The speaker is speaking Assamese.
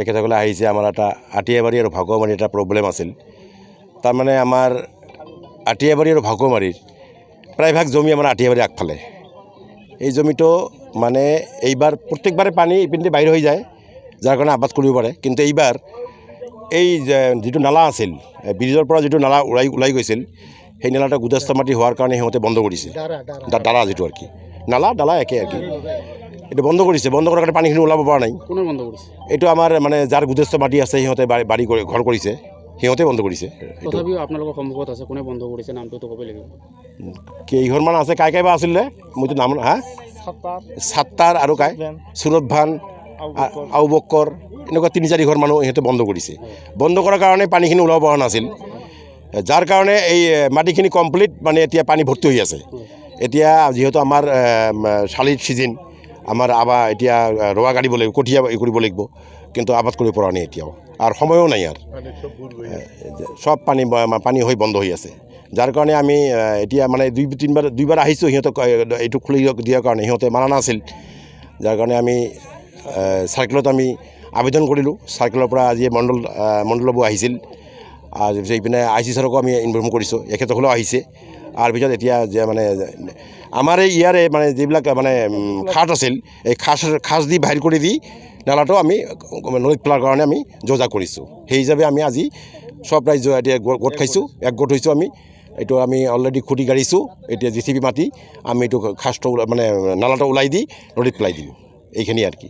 এখেতসকলে আহিছে। আমাৰ এটা আটিয়াবাৰী আৰু ভাগুৱামাৰী এটা প্ৰব্লেম আছিল। তাৰমানে আমাৰ আটিয়াবাৰী আৰু ভাগুৱামাৰীৰ প্ৰায়ভাগ জমি আমাৰ আটিয়াবাৰী আগফালে। এই জমিটো মানে এইবাৰ প্ৰত্যেকবাৰে পানী ইপিনে বাহিৰ হৈ যায়, যাৰ কাৰণে আবাদ কৰিব পাৰে। কিন্তু এইবাৰ এই যিটো নালা আছিল, ব্ৰিজৰ পৰা যিটো নালা ওলাই গৈছিল, সেই নালাটা গুদাস্ত মাটি হোৱাৰ কাৰণে সিহঁতে বন্ধ কৰিছে। ডালা যিটো আৰু কি ডালা একে আৰু কি এইটো বন্ধ কৰিছে। বন্ধ কৰাৰ কাৰণে পানীখিনি ওলাব পৰা নাই। কোনে বন্ধ কৰিছে? এইটো আমাৰ মানে যাৰ গুদাস্ত মাটি আছে, সিহঁতে বাৰী ঘৰ কৰিছে, সিহঁতে বন্ধ কৰিছে। তথাপিও আপোনালোকৰ সন্মুখত আছে, কোনে বন্ধ কৰিছে নামটোতো ক'ব লাগিব। কেইঘৰমান আছে, কাই বা আছিলে মইতো নাম সাত্তাৰ আৰু কাই সুৰভান আউবক্কৰ এনেকুৱা ৩-৪ ঘৰ মানুহ সিহঁতে বন্ধ কৰিছে। বন্ধ কৰাৰ কাৰণে পানীখিনি ওলাব পৰা নাছিল, যাৰ কাৰণে এই মাটিখিনি কমপ্লিট মানে এতিয়া পানী ভৰ্তি হৈ আছে। এতিয়া যিহেতু আমাৰ শালিৰ ছিজন, আমাৰ এতিয়া ৰোৱা কাটিব লাগিব, কঠীয়া কৰিব লাগিব, কিন্তু আবাদ কৰিব পৰা নাই এতিয়াও, আৰু সময়ো নাই। আৰু সব পানী হৈ বন্ধ হৈ আছে, যাৰ কাৰণে আমি এতিয়া মানে দুইবাৰ আহিছোঁ সিহঁতক এইটো খুলি দিয়াৰ কাৰণে। সিহঁতে মানা নাছিল, যাৰ কাৰণে আমি চাৰ্কেলত আমি আবেদন কৰিলোঁ। চাৰ্কেলৰ পৰা আজি মণ্ডলবাবু আহিছিল, এইপিনে IC ছাৰকো আমি ইনফৰ্ম কৰিছোঁ, এখেতসকলেও আহিছে। আৰু পিছত এতিয়া যে মানে আমাৰ এই ইয়াৰে মানে যিবিলাক মানে খাট আছিল, এই খাচ দি বাহিৰ কৰি দি নালাটো আমি নদীত পেলাৰ কাৰণে আমি যোজা কৰিছোঁ। সেই হিচাপে আমি আজি সব ৰাইজ এতিয়া গোট খাইছোঁ, একগোট হৈছোঁ। এইটো আমি অলৰেডি খুঁটি গাড়িছোঁ। এতিয়া JCB মাতি আমি এইটো খাচটো মানে নালাটো ওলাই দি নদীত পেলাই দিলোঁ। এইখিনি আৰু কি।